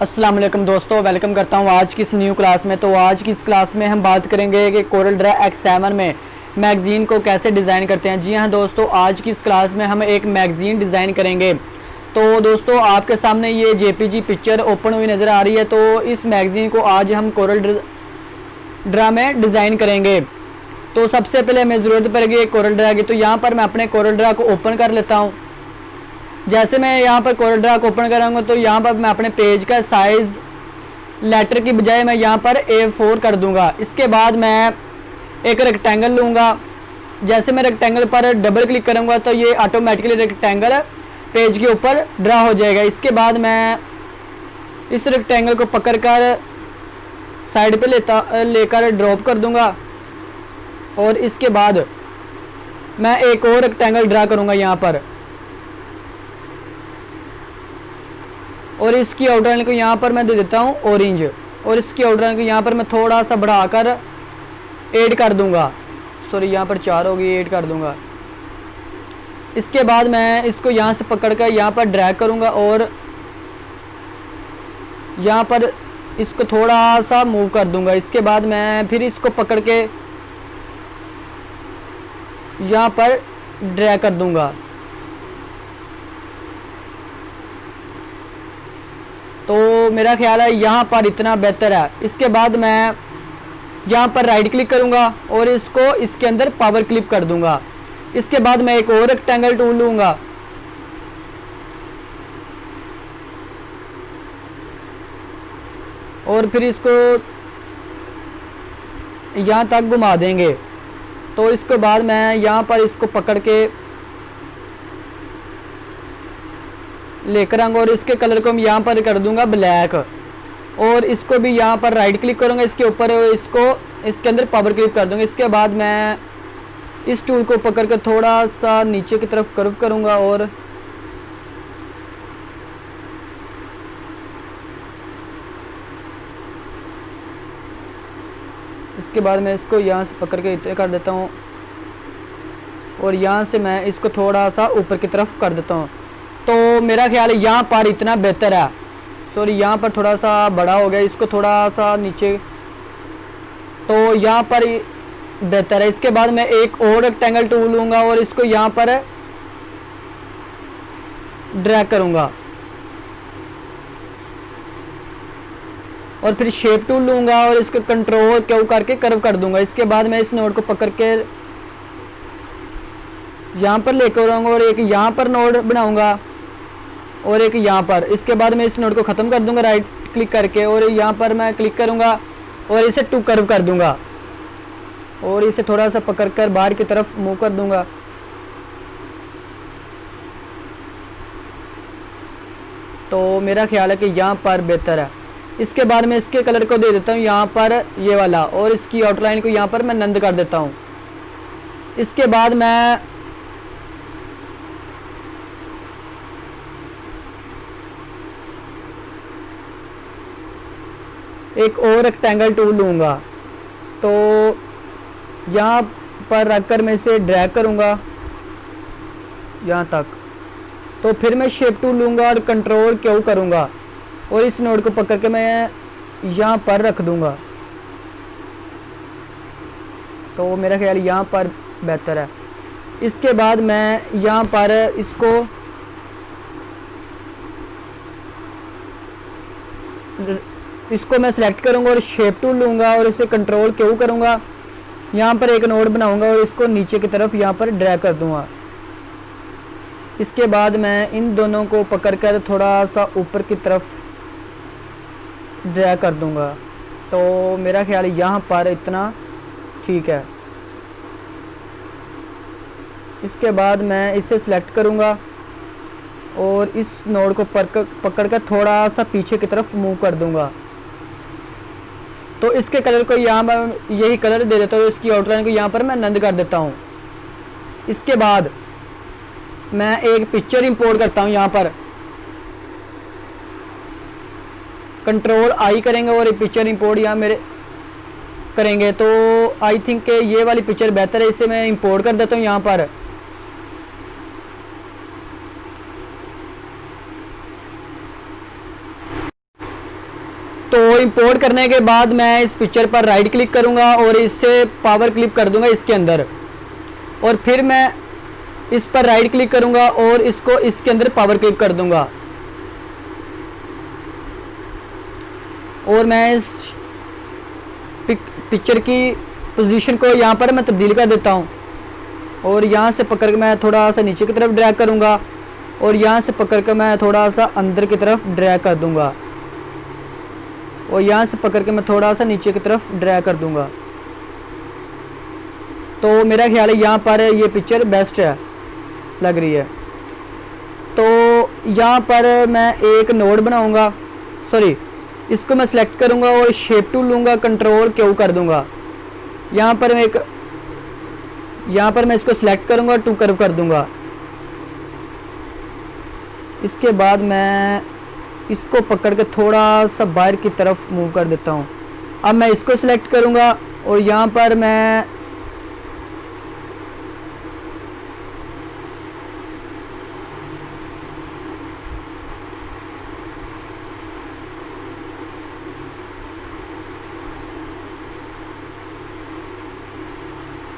अस्सलाम वालेकुम दोस्तों, वेलकम करता हूँ आज की इस न्यू क्लास में। तो आज की इस क्लास में हम बात करेंगे कि कोरल ड्रा X7 में मैगज़ीन को कैसे डिज़ाइन करते हैं। जी हाँ दोस्तों, आज की इस क्लास में हम एक मैगज़ीन डिज़ाइन करेंगे। तो दोस्तों, आपके सामने ये JPG पिक्चर ओपन हुई नज़र आ रही है। तो इस मैगज़ीन को आज हम कोरल ड्रा में डिज़ाइन करेंगे। तो सबसे पहले हमें ज़रूरत पड़ेगी कोरल ड्रा की। तो यहाँ पर मैं अपने कोरल ड्रा को ओपन कर लेता हूँ। जैसे मैं यहाँ पर कोरल ड्रा को ओपन करूँगा तो यहाँ पर मैं अपने पेज का साइज़ लेटर की बजाय मैं यहाँ पर A4 कर दूँगा। इसके बाद मैं एक रेक्टेंगल लूँगा। जैसे मैं रेक्टेंगल पर डबल क्लिक करूँगा तो ये ऑटोमेटिकली रेक्टेंगल पेज के ऊपर ड्रा हो जाएगा। इसके बाद मैं इस रेक्टेंगल को पकड़कर साइड पे लेकर ड्रॉप कर दूँगा और इसके बाद मैं एक और रेक्टेंगल ड्रा करूँगा यहाँ पर, और इसकी आउटलाइन को यहाँ पर मैं दे देता हूँ ऑरेंज, और इसकी आउटलाइन को यहाँ पर मैं थोड़ा सा बढ़ाकर ऐड कर दूँगा। सॉरी, यहाँ पर 4 होगी, ऐड कर दूँगा। इसके बाद मैं इसको यहाँ से पकड़कर यहाँ पर ड्रैग करूँगा और यहाँ पर इसको थोड़ा सा मूव कर दूँगा। इसके बाद मैं फिर इसको पकड़ के यहाँ पर ड्रैग कर दूँगा। तो मेरा ख्याल है यहाँ पर इतना बेहतर है। इसके बाद मैं यहाँ पर राइट क्लिक करूँगा और इसको इसके अंदर पावर क्लिप कर दूँगा। इसके बाद मैं एक और रेक्टेंगल टूल लूँगा और फिर इसको यहाँ तक घुमा देंगे। तो इसके बाद मैं यहाँ पर इसको पकड़ के लेकर आऊँगा और इसके कलर को मैं यहाँ पर कर दूँगा ब्लैक, और इसको भी यहाँ पर राइट क्लिक करूँगा इसके ऊपर और इसको इसके अंदर पावर क्लिक कर दूँगा। इसके बाद मैं इस टूल को पकड़ कर थोड़ा सा नीचे की तरफ कर्व करूँगा और इसके बाद मैं इसको यहाँ से पकड़ के इतना कर देता हूँ और यहाँ से मैं इसको थोड़ा सा ऊपर की तरफ कर देता हूँ। तो मेरा ख्याल है यहाँ पर इतना बेहतर है। सॉरी, यहाँ पर थोड़ा सा बड़ा हो गया, इसको थोड़ा सा नीचे, तो यहाँ पर बेहतर है। इसके बाद मैं एक और रेक्टेंगल टूल लूँगा और इसको यहाँ पर ड्रैग करूँगा और फिर शेप टूल लूँगा और इसको कंट्रोल क्यू करके कर्व कर दूँगा। इसके बाद मैं इस नोड को पकड़ के यहाँ पर लेकर आऊँगा और एक यहाँ पर नोड बनाऊँगा और एक यहाँ पर। इसके बाद मैं इस नोड को ख़त्म कर दूँगा राइट क्लिक करके, और यहाँ पर मैं क्लिक करूँगा और इसे टू कर्व कर दूँगा और इसे थोड़ा सा पकड़कर बाहर की तरफ मूव कर दूँगा। तो मेरा ख्याल है कि यहाँ पर बेहतर है। इसके बाद मैं इसके कलर को दे देता हूँ यहाँ पर ये वाला, और इसकी आउटलाइन को यहाँ पर मैं नंद कर देता हूँ। इसके बाद मैं एक और रेक्टेंगल टूल लूँगा, तो यहाँ पर रखकर मैं इसे ड्रैग करूँगा यहाँ तक। तो फिर मैं शेप टूल लूँगा और कंट्रोल क्यू करूँगा और इस नोड को पकड़ के मैं यहाँ पर रख दूँगा। तो मेरा ख्याल यहाँ पर बेहतर है। इसके बाद मैं यहाँ पर इसको मैं सेलेक्ट करूँगा और शेप टूल लूँगा और इसे कंट्रोल क्यू करूँगा। यहाँ पर एक नोड बनाऊँगा और इसको नीचे की तरफ यहाँ पर ड्रैग कर दूँगा। इसके बाद मैं इन दोनों को पकड़कर थोड़ा सा ऊपर की तरफ ड्रैग कर दूँगा। तो मेरा ख्याल है यहाँ पर इतना ठीक है। इसके बाद मैं इसे सेलेक्ट करूँगा और इस नोड को पकड़कर थोड़ा सा पीछे की तरफ मूव कर दूँगा। तो इसके कलर को यहाँ पर यही कलर दे देता हूँ, इसकी आउटलाइन को यहाँ पर मैं नंद कर देता हूँ। इसके बाद मैं एक पिक्चर इंपोर्ट करता हूँ। यहाँ पर कंट्रोल आई करेंगे और पिक्चर इंपोर्ट यहाँ मेरे करेंगे। तो आई थिंक ये वाली पिक्चर बेहतर है, इसे मैं इंपोर्ट कर देता हूँ यहाँ पर। तो इंपोर्ट करने के बाद मैं इस पिक्चर पर राइट क्लिक करूंगा और इससे पावर क्लिप कर दूंगा इसके अंदर, और फिर मैं इस पर राइट क्लिक करूंगा और इसको इसके अंदर पावर क्लिप कर दूंगा, और मैं इस पिक्चर की पोजीशन को यहाँ पर मैं तब्दील कर देता हूँ, और यहाँ से पकड़ के मैं थोड़ा सा नीचे की तरफ ड्रैग करूँगा, और यहाँ से पकड़ के मैं थोड़ा सा अंदर की तरफ ड्रैग कर दूँगा, और यहाँ से पकड़ के मैं थोड़ा सा नीचे की तरफ ड्रैग कर दूँगा। तो मेरा ख्याल है यहाँ पर ये पिक्चर बेस्ट है, लग रही है। तो यहाँ पर मैं एक नोड बनाऊँगा, सॉरी इसको मैं सिलेक्ट करूँगा और शेप टूल लूँगा, कंट्रोल क्यू कर दूँगा। यहाँ पर मैं इसको सिलेक्ट करूँगा, टू कर्व कर दूँगा। इसके बाद मैं इसको पकड़ के थोड़ा सा बाहर की तरफ मूव कर देता हूँ। अब मैं इसको सिलेक्ट करूँगा और यहाँ पर मैं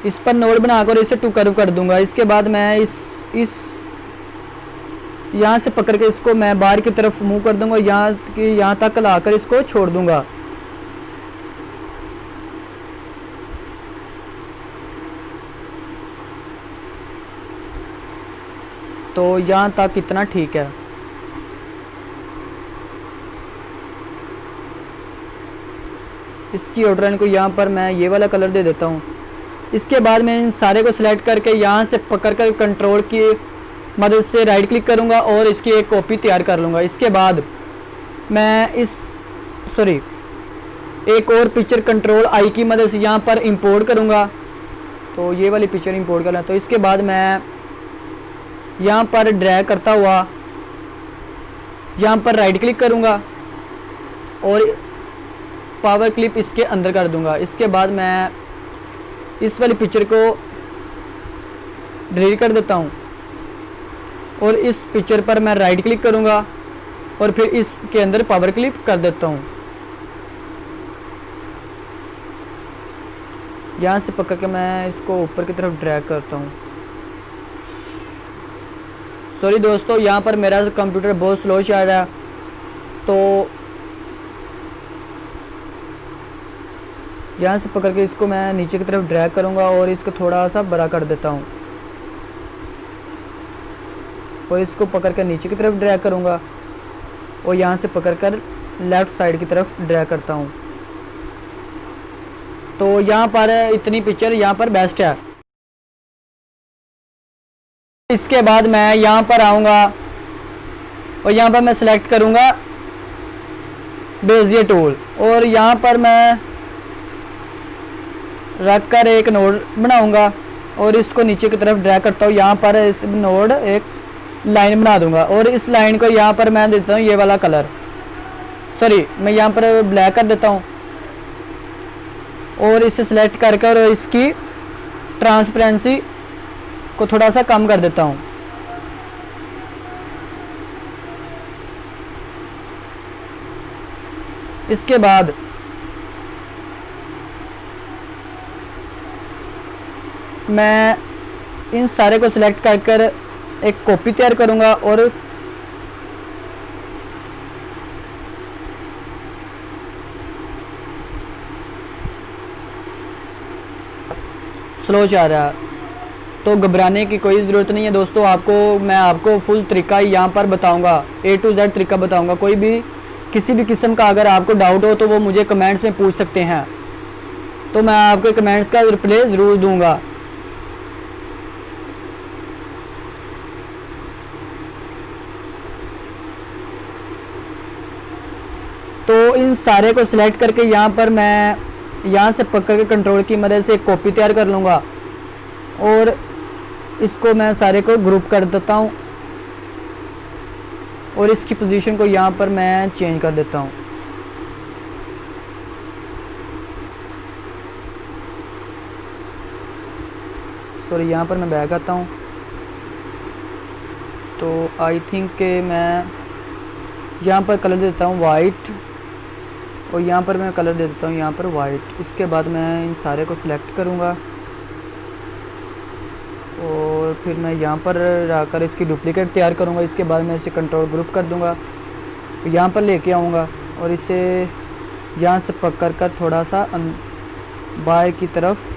इस पर नोड बनाकर इसे टू कर्व कर दूंगा। इसके बाद मैं इस यहाँ से पकड़ के इसको मैं बाहर की तरफ मूव कर दूंगा, यहाँ तक लाकर इसको छोड़ दूंगा। तो यहाँ तक इतना ठीक है। इसकी आउटलाइन को यहाँ पर मैं ये वाला कलर दे देता हूँ। इसके बाद मैं इन सारे को सिलेक्ट करके यहाँ से पकड़ कर कंट्रोल की मदद से राइट क्लिक करूँगा और इसकी एक कॉपी तैयार कर लूँगा। इसके बाद मैं एक और पिक्चर कंट्रोल आई की मदद से यहाँ पर इंपोर्ट करूँगा। तो ये वाली पिक्चर इंपोर्ट करना, तो इसके बाद मैं यहाँ पर ड्रैग करता हुआ यहाँ पर राइट क्लिक करूँगा और पावर क्लिप इसके अंदर कर दूँगा। इसके बाद मैं इस वाली पिक्चर को डिलीट कर देता हूँ और इस पिक्चर पर मैं राइट क्लिक करूँगा और फिर इसके अंदर पावर क्लिप कर देता हूँ। यहाँ से पकड़ के मैं इसको ऊपर की तरफ ड्रैग करता हूँ। सॉरी दोस्तों, यहाँ पर मेरा कंप्यूटर बहुत स्लो चल रहा है, तो यहाँ से पकड़ के इसको मैं नीचे की तरफ ड्रैग करूँगा और इसको थोड़ा सा बड़ा कर देता हूँ और इसको पकड़ कर नीचे की तरफ ड्रैग करूँगा और यहाँ से पकड़ कर लेफ़्ट साइड की तरफ ड्रैग करता हूँ। तो यहाँ पर इतनी पिक्चर यहाँ पर बेस्ट है। इसके बाद मैं यहाँ पर आऊँगा और यहाँ पर मैं सिलेक्ट करूँगा बेजियर टूल और यहाँ पर मैं रख कर एक नोड बनाऊंगा और इसको नीचे की तरफ ड्रैग करता हूँ। यहाँ पर इस नोड एक लाइन बना दूंगा और इस लाइन को यहाँ पर मैं देता हूँ ये वाला कलर, सॉरी मैं यहाँ पर ब्लैक कर देता हूँ और इसे सिलेक्ट करके और इसकी ट्रांसपेरेंसी को थोड़ा सा कम कर देता हूँ। इसके बाद मैं इन सारे को सिलेक्ट कर एक कॉपी तैयार करूंगा और स्लो जा रहा है, तो घबराने की कोई ज़रूरत नहीं है दोस्तों। मैं आपको फुल तरीका यहाँ पर बताऊंगा, A to Z तरीका बताऊंगा। कोई भी किसी भी किस्म का अगर आपको डाउट हो तो वो मुझे कमेंट्स में पूछ सकते हैं, तो मैं आपके कमेंट्स का रिप्लाई ज़रूर दूंगा। तो इन सारे को सिलेक्ट करके यहाँ पर मैं यहाँ से पकड़ के कंट्रोल की मदद से एक कॉपी तैयार कर लूँगा और इसको मैं सारे को ग्रुप कर देता हूँ और इसकी पोजीशन को यहाँ पर मैं चेंज कर देता हूँ। सॉरी, यहाँ पर मैं बैक आता हूँ। तो आई थिंक के मैं यहाँ पर कलर देता हूँ वाइट और यहाँ पर मैं कलर दे देता हूँ यहाँ पर वाइट। इसके बाद मैं इन सारे को सिलेक्ट करूँगा और फिर मैं यहाँ पर आकर इसकी डुप्लीकेट तैयार करूँगा। इसके बाद मैं इसे कंट्रोल ग्रुप कर दूँगा, यहाँ पर लेके आऊँगा और इसे यहाँ से पकड़ कर थोड़ा सा बाहर की तरफ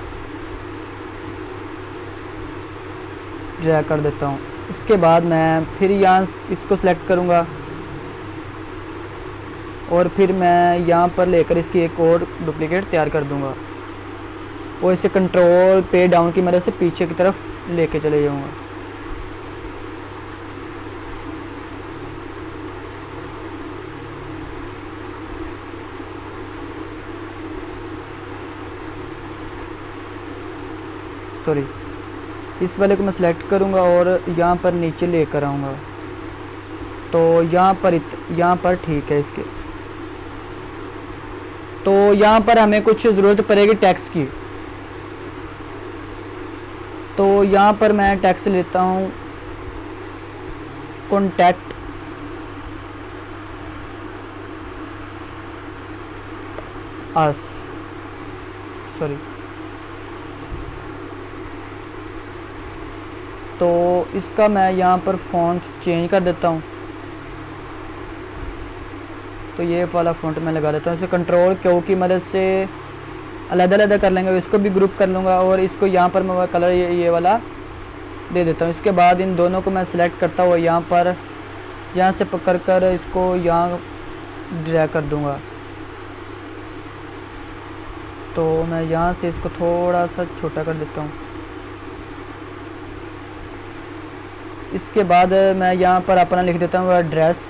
ड्रैग कर देता हूँ। इसके बाद मैं फिर यहाँ इसको सिलेक्ट करूँगा और फिर मैं यहाँ पर लेकर इसकी एक और डुप्लीकेट तैयार कर दूँगा और इसे कंट्रोल पे डाउन की मदद से पीछे की तरफ लेके चले जाऊँगा। सॉरी, इस वाले को मैं सिलेक्ट करूँगा और यहाँ पर नीचे लेकर आऊँगा। तो यहाँ पर ठीक है इसके। तो यहाँ पर हमें कुछ ज़रूरत पड़ेगी टेक्स्ट की। तो यहाँ पर मैं टेक्स्ट लेता हूँ कॉन्टैक्ट अस, सॉरी। तो इसका मैं यहाँ पर फ़ॉन्ट चेंज कर देता हूँ। तो ये वाला फ़ॉन्ट मैं लगा देता हूँ। इसे कंट्रोल क्यू की मदद से अलग-अलग कर लेंगे। इसको भी ग्रुप कर लूँगा और इसको यहाँ पर मैं कलर ये वाला दे देता हूँ। इसके बाद इन दोनों को मैं सिलेक्ट करता हुआ यहाँ से पकड़ कर इसको यहाँ ड्रैग कर दूँगा। तो मैं यहाँ से इसको थोड़ा सा छोटा कर देता हूँ। इसके बाद मैं यहाँ पर अपना लिख देता हूँ एड्रेस।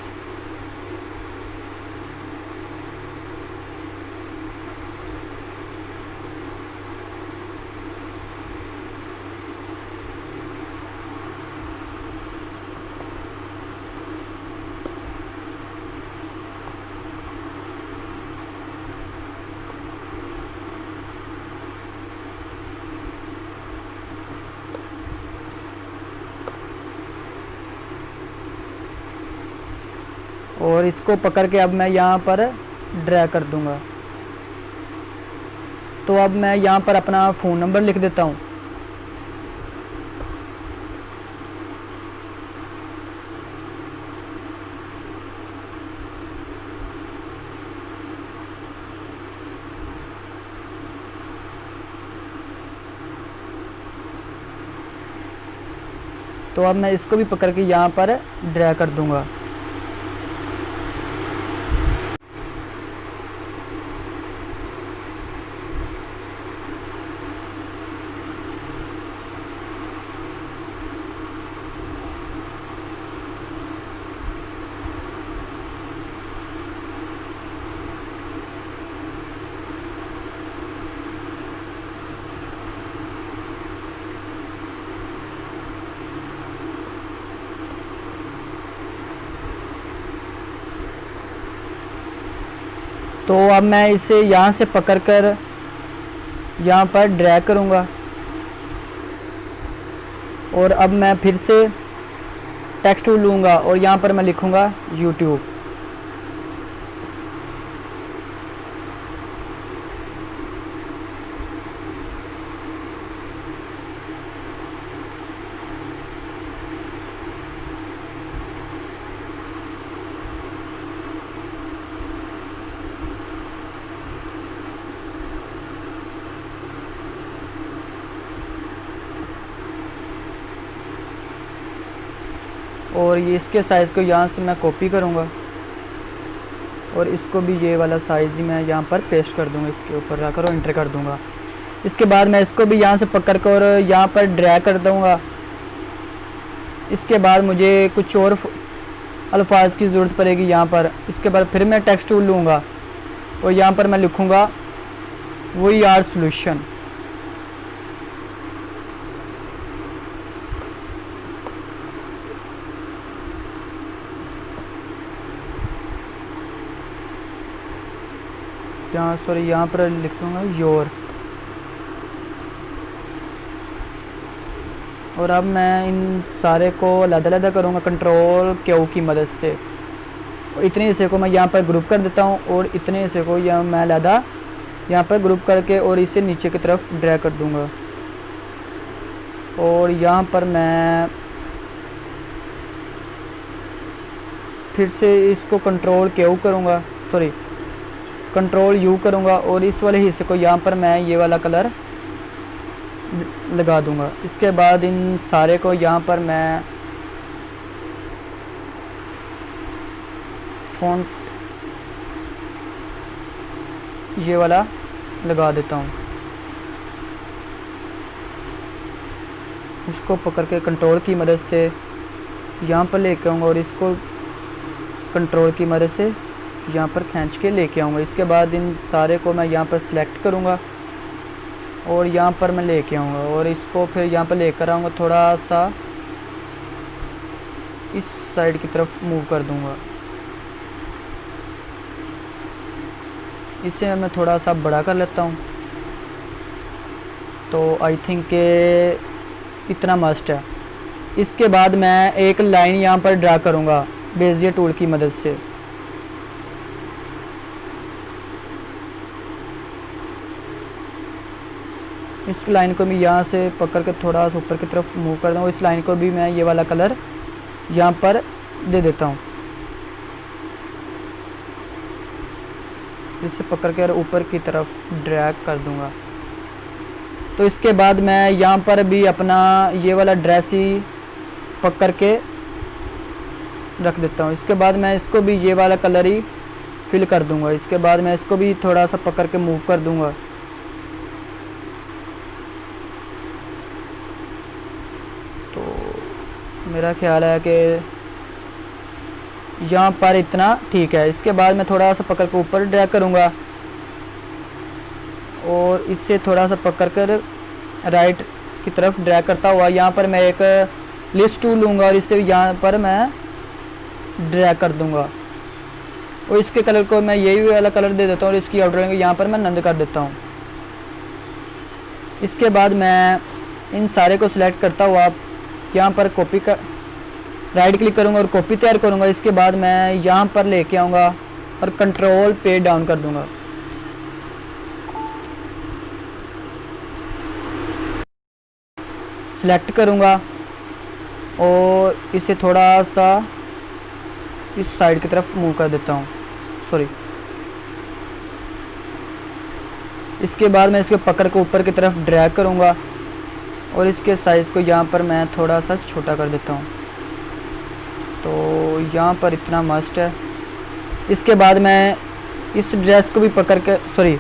और इसको पकड़ के अब मैं यहाँ पर ड्रैग कर दूँगा। तो अब मैं यहाँ पर अपना फ़ोन नंबर लिख देता हूँ। तो अब मैं इसको भी पकड़ के यहाँ पर ड्रैग कर दूँगा। तो अब मैं इसे यहाँ से पकड़कर यहाँ पर ड्रैग करूँगा और अब मैं फिर से टेक्स्ट टूल लूँगा और यहाँ पर मैं लिखूँगा YouTube। और ये इसके साइज़ को यहाँ से मैं कॉपी करूँगा और इसको भी ये वाला साइज़ ही मैं यहाँ पर पेस्ट कर दूँगा, इसके ऊपर रखकर और एंटर कर दूँगा। इसके बाद मैं इसको भी यहाँ से पकड़ कर यहाँ पर ड्रैग कर दूँगा। इसके बाद मुझे कुछ और अल्फाज की ज़रूरत पड़ेगी यहाँ पर। इसके बाद फिर मैं टेक्स्ट टूल लूँगा और यहाँ पर मैं लिखूँगा वी आर सॉल्यूशन। यहाँ पर लिख दूँगा योर। और अब मैं इन सारे को अलग-अलग करूँगा कंट्रोल क्यू की मदद से। और इतने हिस्से को मैं यहाँ पर ग्रुप कर देता हूँ और इतने हिस्से को यहाँ मैं अलहदा यहाँ पर ग्रुप करके और इसे नीचे की तरफ ड्रैग कर दूँगा। और यहाँ पर मैं फिर से इसको कंट्रोल क्यू करूँगा, सॉरी कंट्रोल यू करूँगा और इस वाले हिस्से को यहाँ पर मैं ये वाला कलर लगा दूँगा। इसके बाद इन सारे को यहाँ पर मैं फ़ॉन्ट ये वाला लगा देता हूँ। इसको पकड़ के कंट्रोल की मदद से यहाँ पर लेके आऊँगा और इसको कंट्रोल की मदद से यहाँ पर खींच के लेके आऊँगा। इसके बाद इन सारे को मैं यहाँ पर सिलेक्ट करूँगा और यहाँ पर मैं लेके आऊँगा और इसको फिर यहाँ पर लेकर आऊँगा, थोड़ा सा इस साइड की तरफ मूव कर दूँगा। इसे मैं थोड़ा सा बड़ा कर लेता हूँ। तो आई थिंक के इतना मस्ट है। इसके बाद मैं एक लाइन यहाँ पर ड्रा करूँगा बेजियर टूल की मदद से। इस लाइन को मैं यहाँ से पकड़ के थोड़ा सा ऊपर की तरफ मूव कर दूँ। इस लाइन को भी मैं ये वाला कलर यहाँ पर दे देता हूँ। इसे पकड़ के ऊपर की तरफ ड्रैग कर दूँगा। तो इसके बाद मैं यहाँ पर भी अपना ये वाला ड्रेस ही पकड़ के रख देता हूँ। इसके बाद मैं इसको भी ये वाला कलर ही फिल कर दूँगा। इसके बाद मैं इसको भी थोड़ा सा पकड़ के मूव कर दूँगा। तो मेरा ख्याल है कि यहाँ पर इतना ठीक है। इसके बाद मैं थोड़ा सा पकड़ के ऊपर ड्रैग करूँगा और इससे थोड़ा सा पकड़ कर राइट की तरफ ड्रैग करता हुआ यहाँ पर मैं एक लिस्ट टूल लूँगा और इससे यहाँ पर मैं ड्रैग कर दूँगा। और इसके कलर को मैं यही वाला कलर दे देता हूँ और इसकी आउटलाइन को यहाँ पर मैं नंद कर देता हूँ। इसके बाद मैं इन सारे को सिलेक्ट करता हुआ यहाँ पर कॉपी का राइट क्लिक करूँगा और कॉपी तैयार करूँगा। इसके बाद मैं यहाँ पर लेके आऊँगा और कंट्रोल पे डाउन कर दूँगा। सिलेक्ट करूँगा और इसे थोड़ा सा इस साइड की तरफ मूव कर देता हूँ, सॉरी। इसके बाद मैं इसको पकड़ के ऊपर की तरफ ड्रैग करूँगा और इसके साइज़ को यहाँ पर मैं थोड़ा सा छोटा कर देता हूँ। तो यहाँ पर इतना मस्ट है। इसके बाद मैं इस ड्रेस को भी पकड़ के, सॉरी,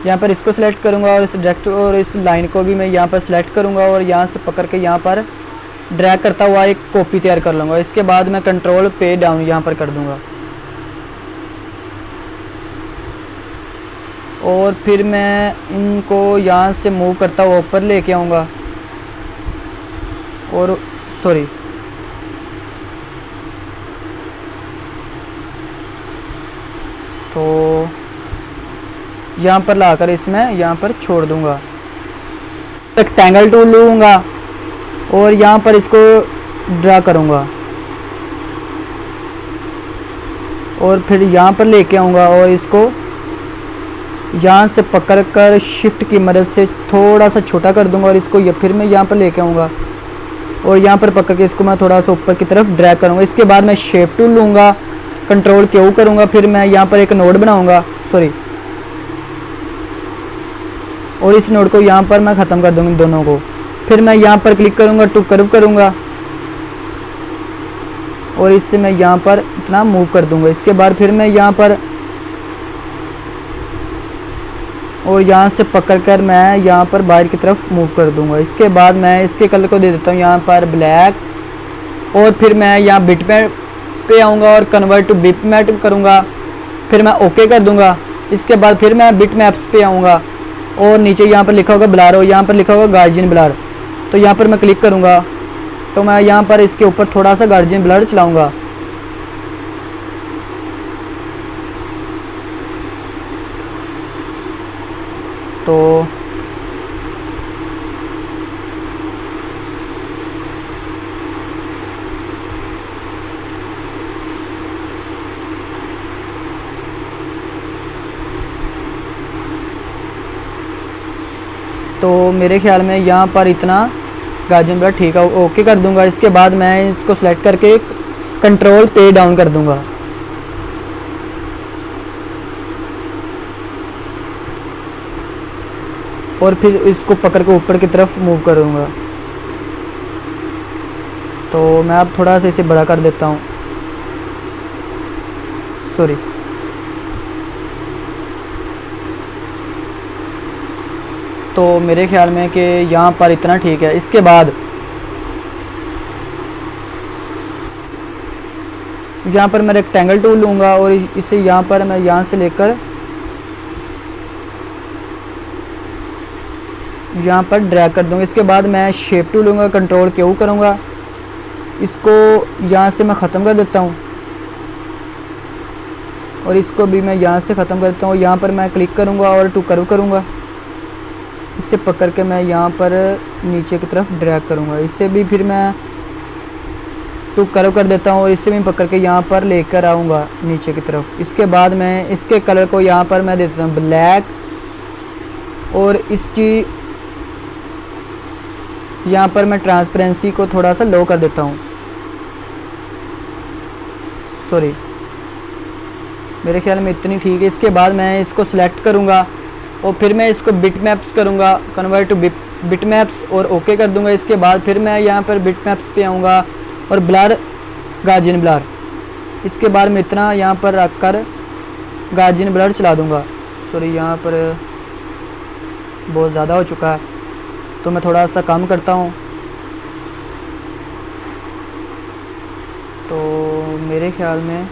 यहाँ पर इसको सिलेक्ट करूँगा और इस डायरेक्ट और इस लाइन को भी मैं यहाँ पर सिलेक्ट करूँगा और यहाँ से पकड़ के यहाँ पर ड्रैग करता हुआ एक कॉपी तैयार कर लूँगा। इसके बाद मैं कंट्रोल पे डाउन यहाँ पर कर दूँगा और फिर मैं इनको यहाँ से मूव करता हुआ ऊपर लेके आऊँगा और सॉरी, तो यहाँ पर लाकर इसमें यहाँ पर छोड़ दूँगा। रेक्टेंगल टूल लूँगा और यहाँ पर इसको ड्रा करूँगा और फिर यहाँ पर लेके आऊँगा और इसको यहाँ से पकड़कर शिफ्ट की मदद से थोड़ा सा छोटा कर दूँगा और इसको फिर मैं यहाँ पर लेके आऊँगा और यहाँ पर पकड़ के इसको मैं थोड़ा सा ऊपर की तरफ ड्रैग करूँगा। इसके बाद मैं शेप टूल लूँगा, कंट्रोल क्यू करूँगा, फिर मैं यहाँ पर एक नोड बनाऊँगा, सॉरी, और इस नोड को यहाँ पर मैं ख़त्म कर दूँगी दोनों को। फिर मैं यहाँ पर क्लिक करूँगा, टू कर्व करूँगा और इससे मैं यहाँ पर इतना मूव कर दूँगा। इसके बाद फिर मैं यहाँ पर और यहाँ से पकड़कर मैं यहाँ पर बाहर की तरफ मूव कर दूँगा। इसके बाद मैं इसके कलर को दे देता हूँ यहाँ पर ब्लैक और फिर मैं यहाँ बिट पे आऊँगा और कन्वर्ट टू बिट मैप करूँगा। फिर मैं ओके कर दूँगा। इसके बाद फिर मैं बिट मैप्स पे आऊँगा और नीचे यहाँ पर लिखा होगा ब्लर और यहाँ पर लिखा होगा गार्जियन ब्लर, तो यहाँ पर मैं क्लिक करूँगा तो मैं यहाँ पर इसके ऊपर थोड़ा सा गार्जियन ब्लर चलाऊँगा। तो तो मेरे ख्याल में यहाँ पर इतना गार्जियन ब्लर ठीक है, ओके कर दूंगा। इसके बाद मैं इसको सेलेक्ट करके कंट्रोल पे डाउन कर दूंगा। और फिर इसको पकड़ के ऊपर की तरफ मूव करूंगा। तो मैं अब थोड़ा सा इसे बड़ा कर देता हूँ, सॉरी। तो मेरे ख्याल में कि यहाँ पर इतना ठीक है। इसके बाद यहाँ पर मैं रेक्टेंगल टूल लूँगा और इसे यहाँ पर मैं यहाँ से लेकर यहाँ पर ड्रैग कर दूँगा। इसके बाद मैं शेप टूल लूँगा, कंट्रोल क्यू करूँगा, इसको यहाँ से मैं ख़त्म कर देता हूँ और इसको भी मैं यहाँ से ख़त्म कर देता हूँ। यहाँ पर मैं क्लिक करूँगा और टू कर्व करूँगा, इसे पकड़ के मैं यहाँ पर नीचे की तरफ ड्रैग करूँगा। इसे भी फिर मैं टू कर्व कर देता हूँ और इसे भी पकड़ के यहाँ पर लेकर आऊँगा नीचे की तरफ। इसके बाद मैं इसके कलर को यहाँ पर मैं देता हूँ ब्लैक और इसकी यहाँ पर मैं ट्रांसपेरेंसी को थोड़ा सा लो कर देता हूँ, सॉरी। मेरे ख्याल में इतनी ठीक है। इसके बाद मैं इसको सिलेक्ट करूँगा और फिर मैं इसको बिट मैप्स करूँगा, कन्वर्ट टू बिट मैप्स और ओके कर दूँगा। इसके बाद फिर मैं यहाँ पर बिट मैप्स पे आऊँगा और ब्लर गार्जियन ब्लर, इसके बाद मैं इतना यहाँ पर रख कर गार्जियन ब्लर चला दूँगा। सॉरी, यहाँ पर बहुत ज़्यादा हो चुका है तो मैं थोड़ा सा कम करता हूँ। तो मेरे ख्याल में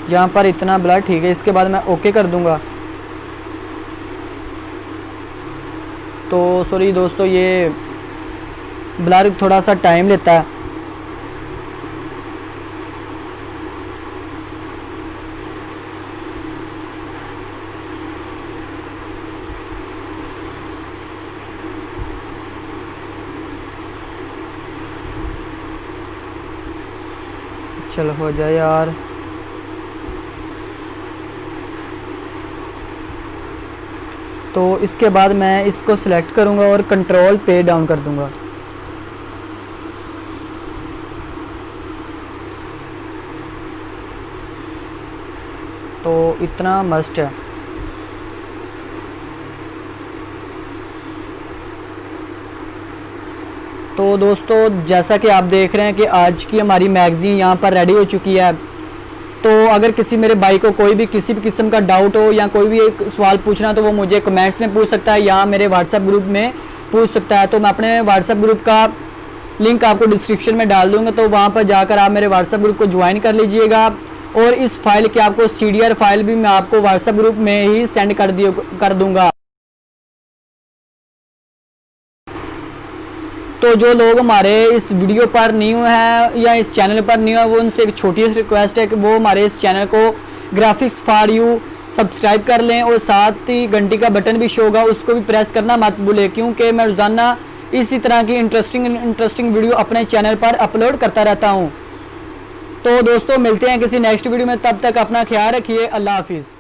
यहाँ पर इतना ब्लर ठीक है। इसके बाद मैं ओके कर दूंगा। तो सॉरी दोस्तों, ये ब्लर थोड़ा सा टाइम लेता है। चलो हो जाए यार। तो इसके बाद मैं इसको सिलेक्ट करूंगा और कंट्रोल पे डाउन कर दूंगा। तो इतना मस्ट है। तो दोस्तों, जैसा कि आप देख रहे हैं कि आज की हमारी मैगज़ीन यहाँ पर रेडी हो चुकी है। तो अगर किसी मेरे भाई को कोई भी किसी भी किस्म का डाउट हो या कोई भी एक सवाल पूछना तो वो मुझे कमेंट्स में पूछ सकता है या मेरे व्हाट्सएप ग्रुप में पूछ सकता है। तो मैं अपने व्हाट्सएप ग्रुप का लिंक आपको डिस्क्रिप्शन में डाल दूंगा, तो वहाँ पर जाकर आप मेरे व्हाट्सएप ग्रुप को ज्वाइन कर लीजिएगा। और इस फाइल की आपको CDR फाइल भी मैं आपको व्हाट्सएप ग्रुप में ही सेंड कर दूंगा। तो जो लोग हमारे इस वीडियो पर न्यू है या इस चैनल पर न्यू है, वो उनसे एक छोटी सी रिक्वेस्ट है कि वो हमारे इस चैनल को ग्राफिक्स फॉर यू सब्सक्राइब कर लें और साथ ही घंटी का बटन भी शो होगा, उसको भी प्रेस करना मत भूलें, क्योंकि मैं रोज़ाना इसी तरह की इंटरेस्टिंग वीडियो अपने चैनल पर अपलोड करता रहता हूँ। तो दोस्तों, मिलते हैं किसी नेक्स्ट वीडियो में, तब तक अपना ख्याल रखिए। अल्लाह हाफिज़।